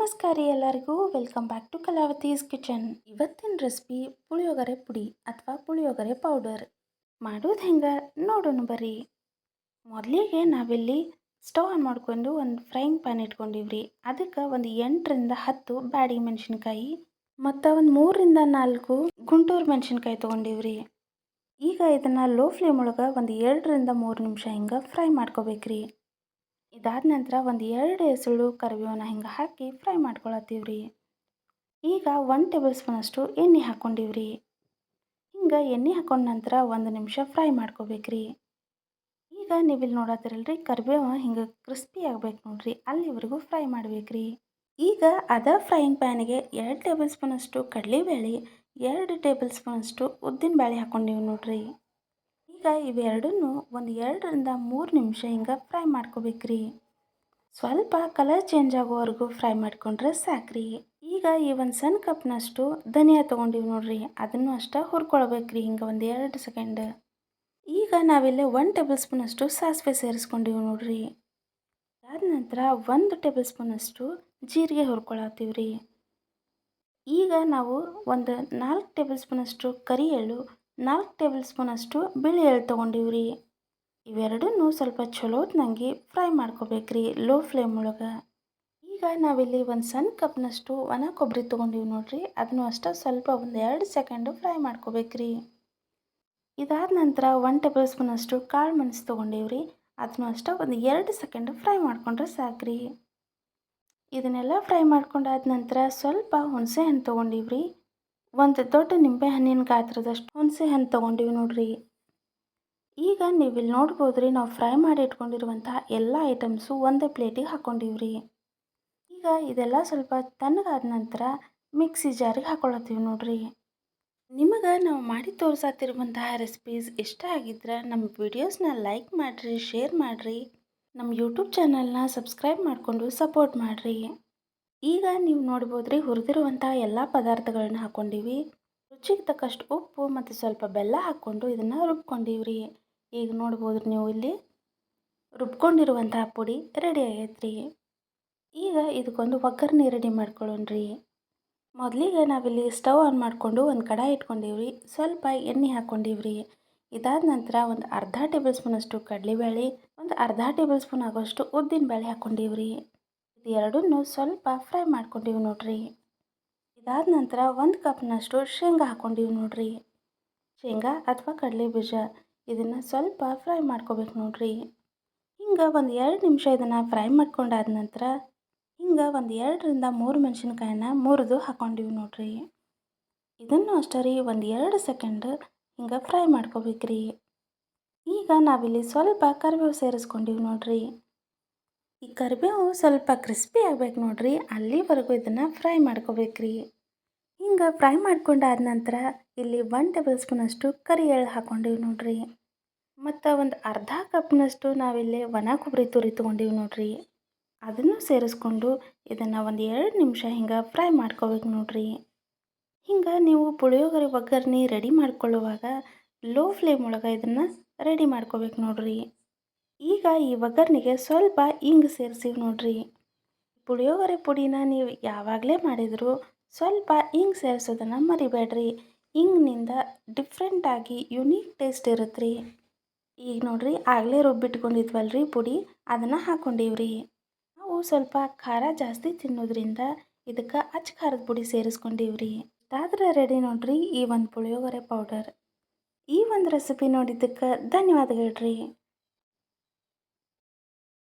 ನಮಸ್ಕಾರ ರೀ ಎಲ್ಲರಿಗೂ welcome back to Kalavati's kitchen. ಇವತ್ತಿನ ರೆಸಿಪಿ ಪುಳಿಯೋಗರೆ ಪುಡಿ ಅಥವಾ ಪುಳಿಯೋಗರೆ ಪೌಡರ್. ಮಾಡೋದು ಹೆಂಗೆ ನೋಡೋಣ ಬರ್ರಿ. ಮೊದಲಿಗೆ ನಾವಿಲ್ಲಿ ಸ್ಟವ್ ಆನ್ ಮಾಡ್ಕೊಂಡು ಒಂದು ಫ್ರೈಯಿಂಗ್ ಪ್ಯಾನ್ ಇಟ್ಕೊಂಡಿವ್ರಿ. ಅದಕ್ಕೆ ಒಂದು 8ರಿಂದ 10 ಬ್ಯಾಡಗಿ ಮೆಣಸಿನ್ಕಾಯಿ ಮತ್ತು ಒಂದು 3ರಿಂದ 4 ಗುಂಟೂರು ಮೆಣಸಿನ್ಕಾಯಿ ತೊಗೊಂಡಿವ್ರಿ. ಈಗ ಇದನ್ನು ಲೋ ಫ್ಲೇಮ್ ಒಳಗೆ ಒಂದು 2ರಿಂದ 3 ನಿಮಿಷ ಹಿಂಗೆ ಫ್ರೈ ಮಾಡ್ಕೋಬೇಕ್ರಿ. ಇದಾದ ನಂತರ ಒಂದು 2 ಎಸಳು ಕರಿಬೇವನ್ನ ಹಿಂಗೆ ಹಾಕಿ ಫ್ರೈ ಮಾಡ್ಕೊಳತ್ತೀವ್ರಿ. ಈಗ 1 ಟೇಬಲ್ ಸ್ಪೂನಷ್ಟು ಎಣ್ಣೆ ಹಾಕ್ಕೊಂಡಿವ್ರಿ. ಹಿಂಗೆ ಎಣ್ಣೆ ಹಾಕೊಂಡ ನಂತರ 1 ನಿಮಿಷ ಫ್ರೈ ಮಾಡ್ಕೋಬೇಕ್ರಿ. ಈಗ ನೀವಿಲ್ಲಿ ನೋಡತ್ತಿರಲ್ರಿ ಕರಿಬೇವ ಹಿಂಗೆ ಕ್ರಿಸ್ಪಿ ಆಗ್ಬೇಕು ನೋಡ್ರಿ, ಅಲ್ಲಿವರೆಗೂ ಫ್ರೈ ಮಾಡ್ಬೇಕ್ರಿ. ಈಗ ಅದ ಫ್ರೈಯಿಂಗ್ ಪ್ಯಾನಿಗೆ 2 ಟೇಬಲ್ ಸ್ಪೂನಷ್ಟು ಕಡಲೆಬೇಳೆ, 2 ಟೇಬಲ್ ಸ್ಪೂನಷ್ಟು ಉದ್ದಿನಬೇಳೆ ಹಾಕ್ಕೊಂಡಿವಿ ನೋಡ್ರಿ. ಈಗ ಇವೆರಡನ್ನು ಒಂದು 2ರಿಂದ 3 ನಿಮಿಷ ಹಿಂಗೆ ಫ್ರೈ ಮಾಡ್ಕೋಬೇಕ್ರಿ. ಸ್ವಲ್ಪ ಕಲರ್ ಚೇಂಜ್ ಆಗೋವರೆಗೂ ಫ್ರೈ ಮಾಡ್ಕೊಂಡ್ರೆ ಸಾಕ್ರಿ. ಈಗ ಈ ಒಂದು ಸಣ್ಣ ಕಪ್ನಷ್ಟು ಧನಿಯಾ ತೊಗೊಂಡಿವಿ ನೋಡ್ರಿ, ಅದನ್ನು ಅಷ್ಟೇ ಹುರ್ಕೊಳ್ಬೇಕ್ರಿ ಹಿಂಗೆ ಒಂದು 2 ಸೆಕೆಂಡ್. ಈಗ ನಾವಿಲ್ಲಿ 1 ಟೇಬಲ್ ಸ್ಪೂನಷ್ಟು ಸಾಸಿವೆ ಸೇರಿಸ್ಕೊಂಡಿವಿ ನೋಡ್ರಿ. ಅದಾದ ನಂತರ 1 ಟೇಬಲ್ ಸ್ಪೂನಷ್ಟು ಜೀರಿಗೆ ಹುರ್ಕೊಳತ್ತೀವ್ರಿ. ಈಗ ನಾವು ಒಂದು 4 ಟೇಬಲ್ ಸ್ಪೂನಷ್ಟು ಕರಿ ಎಳ್ಳು, 4 ಟೇಬಲ್ ಸ್ಪೂನಷ್ಟು ಬಿಳಿ ಎಳ್ಳು ತೊಗೊಂಡಿವ್ರಿ. ಇವೆರಡನ್ನೂ ಸ್ವಲ್ಪ ಚಲೋತ್ನಂಗೆ ಫ್ರೈ ಮಾಡ್ಕೋಬೇಕ್ರಿ ಲೋ ಫ್ಲೇಮ್ ಒಳಗೆ. ಈಗ ನಾವಿಲ್ಲಿ ಒಂದು ಸಣ್ಣ ಕಪ್ನಷ್ಟು ಒಣ ಕೊಬ್ಬರಿ ತೊಗೊಂಡಿವಿ ನೋಡ್ರಿ, ಅದನ್ನು ಅಷ್ಟೇ ಸ್ವಲ್ಪ ಒಂದು 2 ಸೆಕೆಂಡು ಫ್ರೈ ಮಾಡ್ಕೋಬೇಕ್ರಿ. ಇದಾದ ನಂತರ 1 ಟೇಬಲ್ ಸ್ಪೂನಷ್ಟು ಕಾಳು ಮೆಣಸು ತೊಗೊಂಡಿವ್ರಿ, ಅದನ್ನು ಅಷ್ಟೇ ಒಂದು 2 ಸೆಕೆಂಡು ಫ್ರೈ ಮಾಡ್ಕೊಂಡ್ರೆ ಸಾಕ್ರಿ. ಇದನ್ನೆಲ್ಲ ಫ್ರೈ ಮಾಡ್ಕೊಂಡಾದ ನಂತರ ಸ್ವಲ್ಪ ಹುಣಸೆ ಹಣ್ಣು ತೊಗೊಂಡಿವ್ರಿ. ಒಂದು ದೊಡ್ಡ ನಿಂಬೆ ಹಣ್ಣಿನ ಗಾತ್ರದಷ್ಟು ಹುಣಸೆ ಹಣ್ಣು ತೊಗೊಂಡಿವಿ ನೋಡ್ರಿ. ಈಗ ನೀವಿಲ್ಲಿ ನೋಡ್ಬೋದ್ರಿ, ನಾವು ಫ್ರೈ ಮಾಡಿ ಇಟ್ಕೊಂಡಿರುವಂತಹ ಎಲ್ಲ ಐಟಮ್ಸು ಒಂದೇ ಪ್ಲೇಟಿಗೆ ಹಾಕ್ಕೊಂಡಿವ್ರಿ. ಈಗ ಇದೆಲ್ಲ ಸ್ವಲ್ಪ ತಣ್ಣಗಾದ ನಂತರ ಮಿಕ್ಸಿ ಜಾರಿಗೆ ಹಾಕ್ಕೊಳತ್ತೀವಿ ನೋಡ್ರಿ. ನಿಮಗೆ ನಾವು ಮಾಡಿ ತೋರಿಸತ್ತಿರುವಂತಹ ರೆಸಿಪೀಸ್ ಇಷ್ಟ ಆಗಿದ್ರೆ ನಮ್ಮ ವಿಡಿಯೋಸ್ನ ಲೈಕ್ ಮಾಡಿರಿ, ಶೇರ್ ಮಾಡಿರಿ, ನಮ್ಮ ಯೂಟ್ಯೂಬ್ ಚಾನಲ್ನ ಸಬ್ಸ್ಕ್ರೈಬ್ ಮಾಡಿಕೊಂಡು ಸಪೋರ್ಟ್ ಮಾಡಿರಿ. ಈಗ ನೀವು ನೋಡ್ಬೋದ್ರಿ, ಹುರಿದಿರುವಂಥ ಎಲ್ಲ ಪದಾರ್ಥಗಳನ್ನ ಹಾಕ್ಕೊಂಡಿವಿ. ರುಚಿಗೆ ತಕ್ಕಷ್ಟು ಉಪ್ಪು ಮತ್ತು ಸ್ವಲ್ಪ ಬೆಲ್ಲ ಹಾಕ್ಕೊಂಡು ಇದನ್ನು ರುಬ್ಕೊಂಡಿವ್ರಿ. ಈಗ ನೋಡ್ಬೋದ್ರಿ ನೀವು ಇಲ್ಲಿ ರುಬ್ಕೊಂಡಿರುವಂತಹ ಪುಡಿ ರೆಡಿ ಆಗೈತ್ರಿ. ಈಗ ಇದಕ್ಕೊಂದು ಒಗ್ಗರಣೆ ರೆಡಿ ಮಾಡ್ಕೊಳ್ಳೋಣ್ರಿ. ಮೊದಲಿಗೆ ನಾವಿಲ್ಲಿ ಸ್ಟವ್ ಆನ್ ಮಾಡಿಕೊಂಡು ಒಂದು ಕಡಾಯಿ ಇಟ್ಕೊಂಡಿವ್ರಿ. ಸ್ವಲ್ಪ ಎಣ್ಣೆ ಹಾಕ್ಕೊಂಡಿವ್ರಿ. ಇದಾದ ನಂತರ ಒಂದು ಅರ್ಧ ಟೇಬಲ್ ಸ್ಪೂನಷ್ಟು ಕಡಲೆಬೇಳೆ, ಒಂದು ಅರ್ಧ ಟೇಬಲ್ ಸ್ಪೂನ್ ಆಗೋಷ್ಟು ಉದ್ದಿನಬೇಳೆ ಹಾಕ್ಕೊಂಡಿವ್ರಿ. ಇದು ಎರಡನ್ನೂ ಸ್ವಲ್ಪ ಫ್ರೈ ಮಾಡ್ಕೊಂಡಿವಿ ನೋಡ್ರಿ. ಇದಾದ ನಂತರ 1 ಕಪ್ನಷ್ಟು ಶೇಂಗಾ ಹಾಕ್ಕೊಂಡಿವಿ ನೋಡ್ರಿ. ಶೇಂಗಾ ಅಥವಾ ಕಡಲೆ ಬೀಜ ಇದನ್ನು ಸ್ವಲ್ಪ ಫ್ರೈ ಮಾಡ್ಕೋಬೇಕು ನೋಡ್ರಿ. ಹಿಂಗೆ ಒಂದು 2 ನಿಮಿಷ ಇದನ್ನು ಫ್ರೈ ಮಾಡ್ಕೊಂಡಾದ ನಂತರ ಹಿಂಗೆ ಒಂದು 2ರಿಂದ 3 ಮೆಣಸಿನ್ಕಾಯಿನ ಮುರಿದು ಹಾಕ್ಕೊಂಡಿವಿ ನೋಡ್ರಿ. ಇದನ್ನು ಅಷ್ಟೇ ರೀ ಒಂದು 2 ಸೆಕೆಂಡ್ ಹಿಂಗೆ ಫ್ರೈ ಮಾಡ್ಕೋಬೇಕ್ರಿ. ಈಗ ನಾವಿಲ್ಲಿ ಸ್ವಲ್ಪ ಕರಿಬೇವು ಸೇರಿಸ್ಕೊಂಡಿವಿ ನೋಡ್ರಿ. ಈ ಕರಿಬೇವು ಸ್ವಲ್ಪ ಕ್ರಿಸ್ಪಿ ಆಗ್ಬೇಕು ನೋಡ್ರಿ, ಅಲ್ಲಿವರೆಗೂ ಇದನ್ನು ಫ್ರೈ ಮಾಡ್ಕೋಬೇಕ್ರಿ. ಹಿಂಗೆ ಫ್ರೈ ಮಾಡ್ಕೊಂಡಾದ ನಂತರ ಇಲ್ಲಿ 1 ಟೇಬಲ್ ಸ್ಪೂನಷ್ಟು ಕರಿ ಎಳ್ಳು ಹಾಕ್ಕೊಂಡಿವಿ ನೋಡ್ರಿ. ಮತ್ತು ಒಂದು ಅರ್ಧ ಕಪ್ನಷ್ಟು ನಾವಿಲ್ಲಿ ಒಣ ಕೊಬ್ಬರಿ ತುರಿ ತೊಗೊಂಡಿವಿ ನೋಡ್ರಿ, ಅದನ್ನು ಸೇರಿಸ್ಕೊಂಡು ಇದನ್ನು ಒಂದು 2 ನಿಮಿಷ ಹಿಂಗೆ ಫ್ರೈ ಮಾಡ್ಕೋಬೇಕು ನೋಡ್ರಿ. ಹಿಂಗೆ ನೀವು ಪುಳಿಯೋಗರೆ ಒಗ್ಗರಣೆ ರೆಡಿ ಮಾಡ್ಕೊಳ್ಳುವಾಗ ಲೋ ಫ್ಲೇಮ್ ಒಳಗೆ ಇದನ್ನು ರೆಡಿ ಮಾಡ್ಕೋಬೇಕು ನೋಡ್ರಿ. ಈಗ ಈ ಒಗ್ಗರಣೆಗೆ ಸ್ವಲ್ಪ ಇಂಗು ಸೇರಿಸಿವಿ ನೋಡ್ರಿ. ಪುಳಿಯೋಗರೆ ಪುಡಿನ ನೀವು ಯಾವಾಗಲೇ ಮಾಡಿದರೂ ಸ್ವಲ್ಪ ಇಂಗು ಸೇರಿಸೋದನ್ನು ಮರಿಬೇಡ್ರಿ. ಇಂಗಿನಿಂದ ಡಿಫ್ರೆಂಟಾಗಿ ಯುನೀಕ್ ಟೇಸ್ಟ್ ಇರುತ್ತೆ ರೀ. ಈಗ ನೋಡ್ರಿ ಆಗಲೇ ರುಬ್ಬಿಟ್ಕೊಂಡಿದ್ವಲ್ರಿ ಪುಡಿ, ಅದನ್ನು ಹಾಕ್ಕೊಂಡಿವ್ರಿ. ನಾವು ಸ್ವಲ್ಪ ಖಾರ ಜಾಸ್ತಿ ತಿನ್ನೋದ್ರಿಂದ ಇದಕ್ಕೆ ಅಚ್ಚ ಖಾರದ ಪುಡಿ ಸೇರಿಸ್ಕೊಂಡಿವ್ರಿ. ಇದಾದ್ರೆ ರೆಡಿ ನೋಡ್ರಿ ಈ ಒಂದು ಪುಳಿಯೋಗರೆ ಪೌಡರ್. ಈ ಒಂದು ರೆಸಿಪಿ ನೋಡಿದ್ದಕ್ಕೆ ಧನ್ಯವಾದಗಳ್ರಿ.